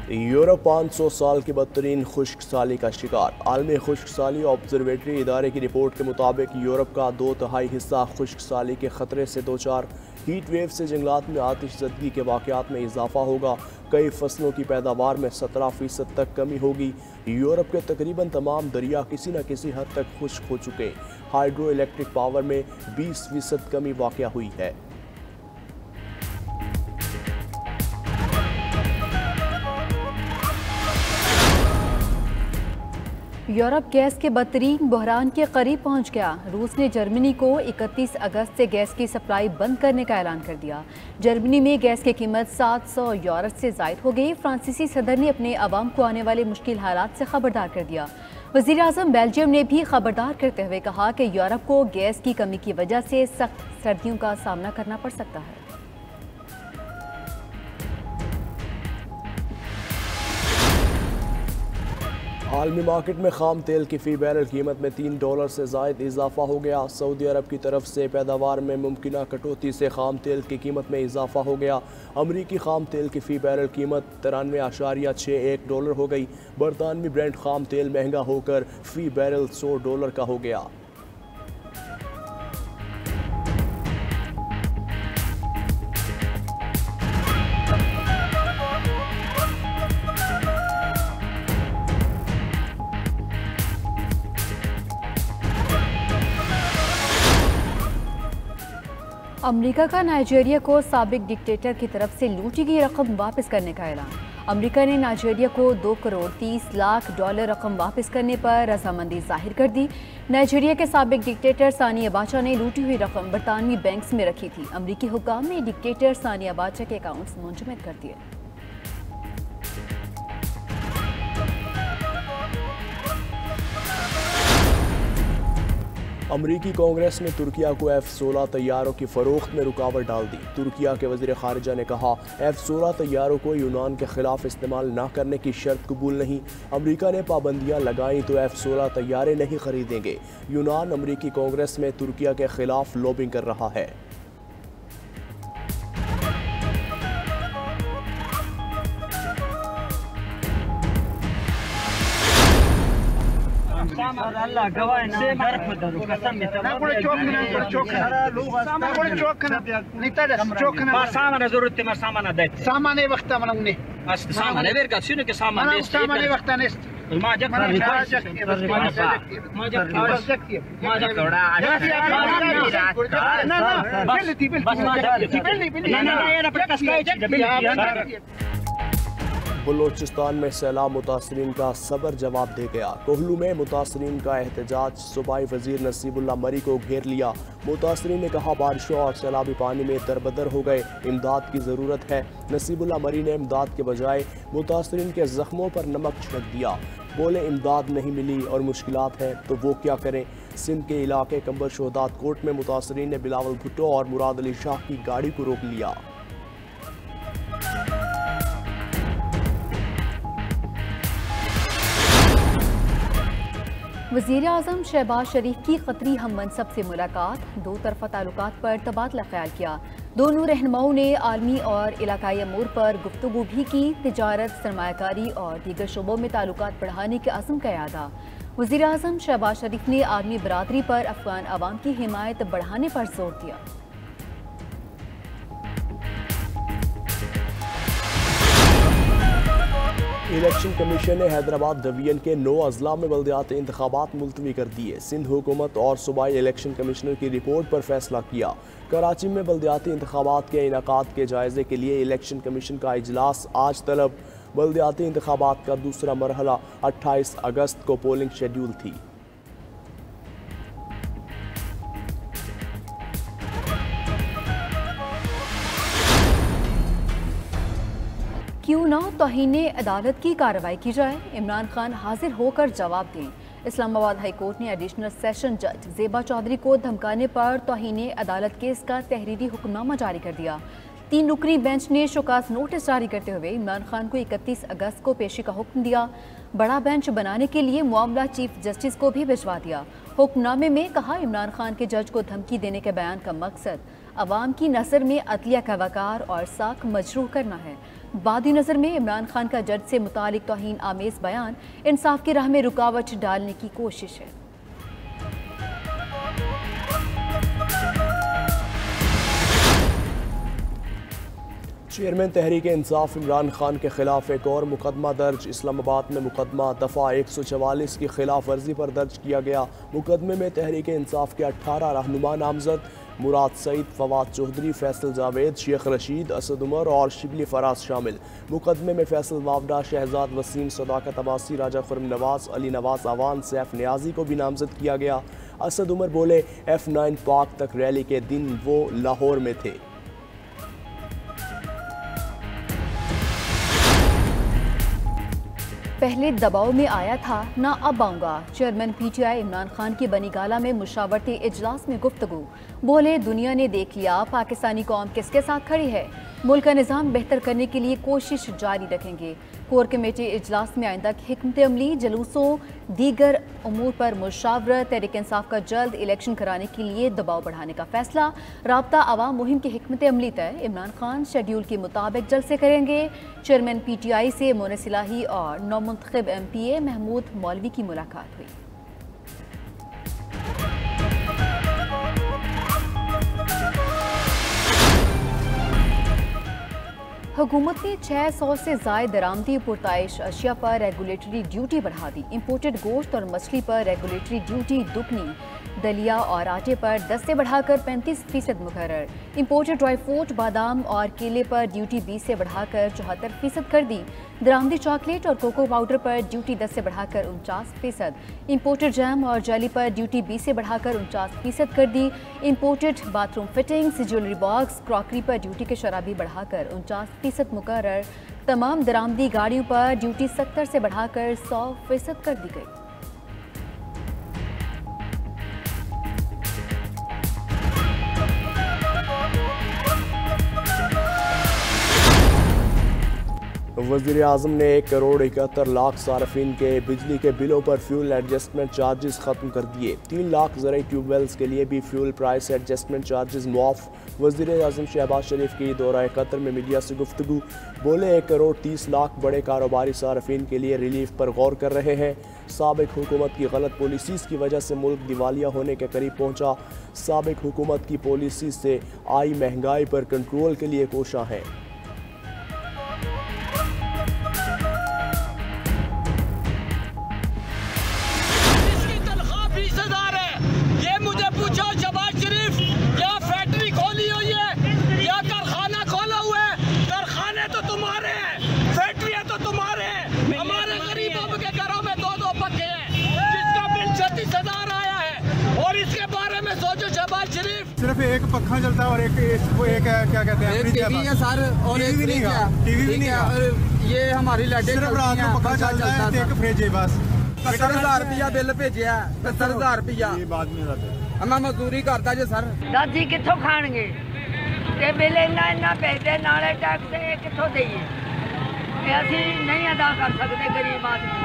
Europe 500 साल की बदतरीन खुश्क साली का शिकार। आलमी खुश्क साली ऑब्जर्वेटरी इदारे की रिपोर्ट के मुताबिक यूरोप का 2/3 हिस्सा खुश्क साली के खतरे से दो चार। हीट वेव से जंगलात में आतिशज़दगी के वाक़यात में इजाफा होगा। कई फसलों की पैदावार में 17% तक कमी होगी। यूरोप के तकरीबन तमाम दरिया किसी न किसी हद तक खुश्क हो चुके। हाइड्रो इलेक्ट्रिक पावर में 20% कमी वाक़या हुई है। यूरोप गैस के बदतरीन बहरान के करीब पहुंच गया। रूस ने जर्मनी को 31 अगस्त से गैस की सप्लाई बंद करने का ऐलान कर दिया। जर्मनी में गैस की कीमत 700 यूरो से ज़ायद हो गई। फ्रांसीसी सदर ने अपने अवाम को आने वाले मुश्किल हालात से खबरदार कर दिया। वज़ीर आज़म बेल्जियम ने भी खबरदार करते हुए कहा कि यूरोप को गैस की कमी की वजह से सख्त सर्दियों का सामना करना पड़ सकता है। आलमी मार्केट में खाम तेल की फ़ी बैरल कीमत में $3 से ज़ायद इजाफा हो गया। सऊदी अरब की तरफ से पैदावार में मुमकिन कटौती से खाम तेल की कीमत में इजाफा हो गया। अमरीकी खाम तेल की फ़ी बैरल कीमत $93.61 हो गई। बरतानवी ब्रेंट खाम तेल महंगा होकर फ़ी बैरल $100 का हो गया। अमेरिका का नाइजीरिया को साबिक डिक्टेटर की तरफ से लूटी गई रकम वापस करने का ऐलान। अमेरिका ने नाइजीरिया को $2 करोड़ 30 लाख रकम वापस करने पर रजामंदी जाहिर कर दी। नाइजीरिया के साबिक डिक्टेटर सानी अबाचा ने लूटी हुई रकम बरतानवी बैंक्स में रखी थी। अमेरिकी हुक्काम ने डिक्टेटर सानी अबाचा के अकाउंट्स मुंजमद कर दिए। अमरीकी कांग्रेस ने तुर्किया को F-16 तैयारों की फ़रोख्त में रुकावट डाल दी। तुर्किया के वज़ीर ख़ारिजा ने कहा, F-16 तैयारों को यूनान के ख़िलाफ़ इस्तेमाल न करने की शर्त कबूल नहीं। अमरीका ने पाबंदियाँ लगाई तो F-16 तैयारे नहीं खरीदेंगे। यूनान अमरीकी कांग्रेस में तुर्किया के ख़िलाफ़ लॉबिंग कर रहा है। बलोचिस्तान में सैलाब मुतासरीन का सबर जवाब दे गया। कोहलू में मुतासरीन का एहतजाज। सूबाई वजीर नसीबुल्लाह मरी को घेर लिया। मुतासरीन ने कहा, बारिशों और सैलाबी पानी में दरबदर हो गए, इमदाद की ज़रूरत है। नसीबुल्लाह मरी ने इमदाद के बजाय मुतासरीन के ज़ख्मों पर नमक छिड़क दिया। बोले, इमदाद नहीं मिली और मुश्किलात हैं तो वो क्या करें। सिंध के इलाके कंबर शोहदात कोट में मुतासरीन ने बिलावल भुट्टो और मुराद अली शाह की गाड़ी को रोक लिया। वज़ीर आज़म शहबाज शरीफ की क़तरी हम मनसब से मुलाकात। दो तरफ़ा ताल्लुकात पर तबादला ख्याल किया। दोनों रहनुमाओं ने आलमी और इलाकाई अमूर पर गुफ्तगू भी की। तिजारत, सरमायाकारी और दीगर शोबों में ताल्लुकात बढ़ाने के अज़्म का इरादा। वज़ीर आज़म शहबाज शरीफ ने आलमी बरादरी पर अफ़गान अवाम की हिमायत बढ़ाने पर जोर दिया। इलेक्शन कमीशन ने हैदराबाद डिवीजन के 9 अजला में बल्दियाती इंतखाबात मुलतवी कर दिए। सिंध हुकूमत और सूबाई इलेक्शन कमिश्नर की रिपोर्ट पर फैसला किया। कराची में बल्दियाती इंतखाबात के इनेकाद के जायजे के लिए इलेक्शन कमीशन का इजलास आज तलब। बल्दियाती इंतखाबात का दूसरा मरहला 28 अगस्त को पोलिंग शेड्यूल थी। क्यों ना तौहीने अदालत की कार्रवाई की जाए, इमरान खान हाजिर होकर जवाब दें। इस्लामाबाद हाई कोर्ट ने एडिशनल सेशन जज ज़ेबा चौधरी को धमकाने पर तौहीने अदालत केस का तहरीरी हुक्मनामा जारी कर दिया। 3 रुकनी बेंच ने शोकास नोटिस जारी करते हुए इमरान खान को 31 अगस्त को पेशी का हुक्म दिया। बड़ा बेंच बनाने के लिए मामला चीफ जस्टिस को भी भिजवा दिया। हुक्मनामे में कहा, इमरान खान के जज को धमकी देने के बयान का मकसद अवाम की नज़र में अदलिया का वकार और साख मजरूह करना है। बादी नज़र में इमरान खान का जज से मुतालिक तौहीन आमेज बयान इंसाफ की राह में रुकावट डालने की कोशिश है। चेयरमैन तहरीक इंसाफ इमरान खान के खिलाफ एक और मुकदमा दर्ज। इस्लामाबाद में मुकदमा दफ़ा 144 की खिलाफ वर्जी पर दर्ज किया गया। मुकदमे में तहरीक इंसाफ के 18 रहनुमा नामजद मुराद सईद, फवाद चौधरी, फैसल जावेद, शेख रशीद, असद उमर और शिबली फराज शामिल। मुकदमे में फैसल वावडा, शहजाद वसीम, सदाकत अब्बासी, राजा खुरम नवाज, अली नवाज आवान, सैफ न्याजी को भी नामजद किया गया। असद उमर बोले F9 पाक तक रैली के दिन वो लाहौर में थे। पहले दबाव में आया था ना अब आऊंगा। चेयरमैन PTI इमरान खान की बनी गाला में मुशावरती इजलास में गुफ्तगू। बोले दुनिया ने देख लिया पाकिस्तानी कौम किसके साथ खड़ी है। मुल्क का निज़ाम बेहतर करने के लिए कोशिश जारी रखेंगे। कोर कमेटी इजलास में आइंदा की हिकमत अमली, जलूसों, दीगर उमूर पर मुशावरत। तहरीक इंसाफ का जल्द इलेक्शन कराने के लिए दबाव बढ़ाने का फैसला। राब्ता आवाम मुहिम की हिकमत अमली तय। इमरान खान शेड्यूल के मुताबिक जलसे करेंगे। चेयरमैन PTI से मोनिस इलाही और नौमुंतखब MPA महमूद मौलवी की मुलाकात हुई। हुकूमत ने 600 से ज़ायद दरामदी पुरताइश अशिया पर रेगुलेटरी ड्यूटी बढ़ा दी। इंपोर्टेड गोश्त और मछली पर रेगुलेटरी ड्यूटी दुगनी। दलिया और आटे पर 10 से बढ़ाकर 35% मुकर्रर। इंपोर्टेड ड्राई फ्रूट, बादाम और केले पर ड्यूटी 20 से बढ़ाकर 74% कर दी। दरामदी चॉकलेट और कोको पाउडर पर ड्यूटी 10 से बढ़ाकर 49%। इंपोर्टेड जैम और जेली पर ड्यूटी 20 से बढ़ाकर 49% कर दी। Imported bathroom fittings, jewellery box, crockery पर ड्यूटी के शराबी बढ़ाकर 49% मुकर्रर। तमाम दरामदी गाड़ियों पर ड्यूटी 70 से बढ़ाकर 100% कर दी गई। वज़ीर आज़म ने 1 करोड़ 71 लाख सार्फिन के बिजली के बिलों पर फ्यूल एडजस्टमेंट चार्जेस ख़त्म कर दिए। 3 लाख ज़रूरी ट्यूबवेल्स के लिए भी फ्यूल प्राइस एडजस्टमेंट चार्जेस मुआफ़। वज़ीर आज़म शहबाज शरीफ की दौरा कतर में मीडिया से गुफ्तगू। बोले 1 करोड़ 30 लाख बड़े कारोबारी सार्फिन के लिए रिलीफ पर गौर कर रहे हैं। साबिक हुकूमत की गलत पॉलिसीज़ की वजह से मुल्क दिवालिया होने के करीब पहुँचा। साबिक हुकूमत की पॉलिसी से आई महंगाई पर कंट्रोल के लिए कोशा है। सिर्फ एक पखा चलता है और एक क्या कहते हैं टीवी है सर, और टीवी भी नहीं है। टीवी भी नहीं है। ये हमारी लाइटें सिर्फ रात को पखा चलता है, एक फ्रिज है बस। 70,000 रुपया बिल भेजा, 70,000 रुपया। ये बात नहीं रहती। मैं मजदूरी करता जी सर। दादी कितों खाणगे ते बिल इन्ना भेजते नाले टैक्स कितों देइए। असी नहीं अदा कर सकते गरीब आदमी।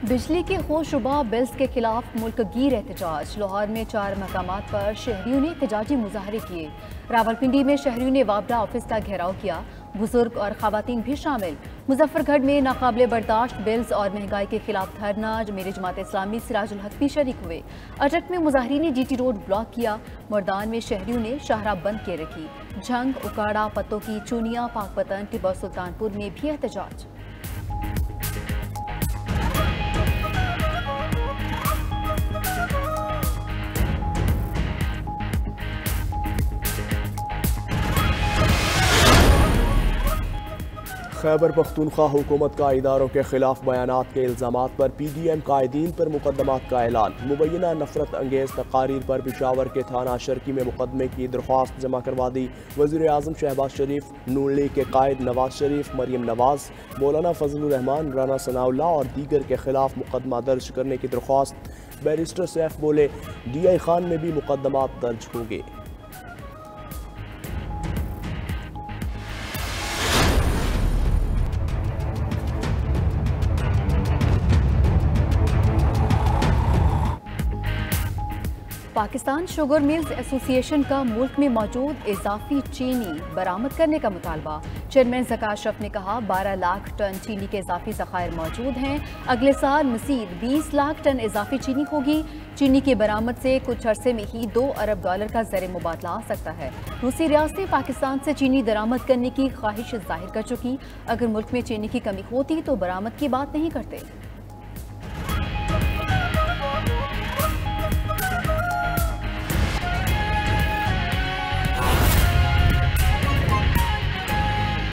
बिजली के होशरुबा बिल्स के खिलाफ मुल्क गिर एहतजाज। लाहौर में 4 मकामात पर शहरियों ने एहतजाजी मुजाहरे किए। रावलपिंडी में शहरियों ने वापडा ऑफिस का घेराव किया। बुजुर्ग और खवातीन भी शामिल। मुजफ्फरगढ़ में नाकाबिले बर्दाश्त बिल्स और महंगाई के खिलाफ धरना। मेरे जमात इस्लामी सिराजुल हक भी शरीक हुए। अटक में मुजाहिरीन ने GT रोड ब्लॉक किया। मुर्दान में शहरियों ने शाहरा बंद किए रखी। झंग, उकाड़ा, पत्तों की चूनिया, पाकपतन, टिब्बा सुल्तानपुर में भी एहतजाज। खैबर पख्तूनख्वा हुकूमत का इदारों के खिलाफ बयानात के इल्ज़ामात पर PDM कायदीन पर मुकदमात का ऐलान। मुबैना नफरत अंगेज़ तकारीर पर पिशावर के थाना शर्की में मुकदमे की दरख्वास्त जमा करवा दी। वज़ीर आज़म शहबाज शरीफ, नून लीग के कायद नवाज शरीफ, मरियम नवाज, मौलाना फजलुर रहमान, राना सनाउल्लाह और दीगर के खिलाफ मुकदमा दर्ज करने की दरख्वास्त। बैरिस्टर सैफ बोले DI खान में भी मुकदमात दर्ज होंगे। पाकिस्तान शुगर मिल्स एसोसिएशन का मुल्क में मौजूद इजाफी चीनी बरामद करने का मुतालबा। चेयरमैन ज़का अशरफ ने कहा 12 लाख टन चीनी के इजाफी ज़खायर मौजूद हैं। अगले साल मज़ीद 20 लाख टन इजाफी चीनी होगी। चीनी की बरामद से कुछ अरसे में ही $2 अरब का ज़र मुबादला आ सकता है। रूसी रियासतें पाकिस्तान से चीनी दरामद करने की ख्वाहिश जाहिर कर चुकी। अगर मुल्क में चीनी की कमी होती तो बरामद की बात नहीं करते।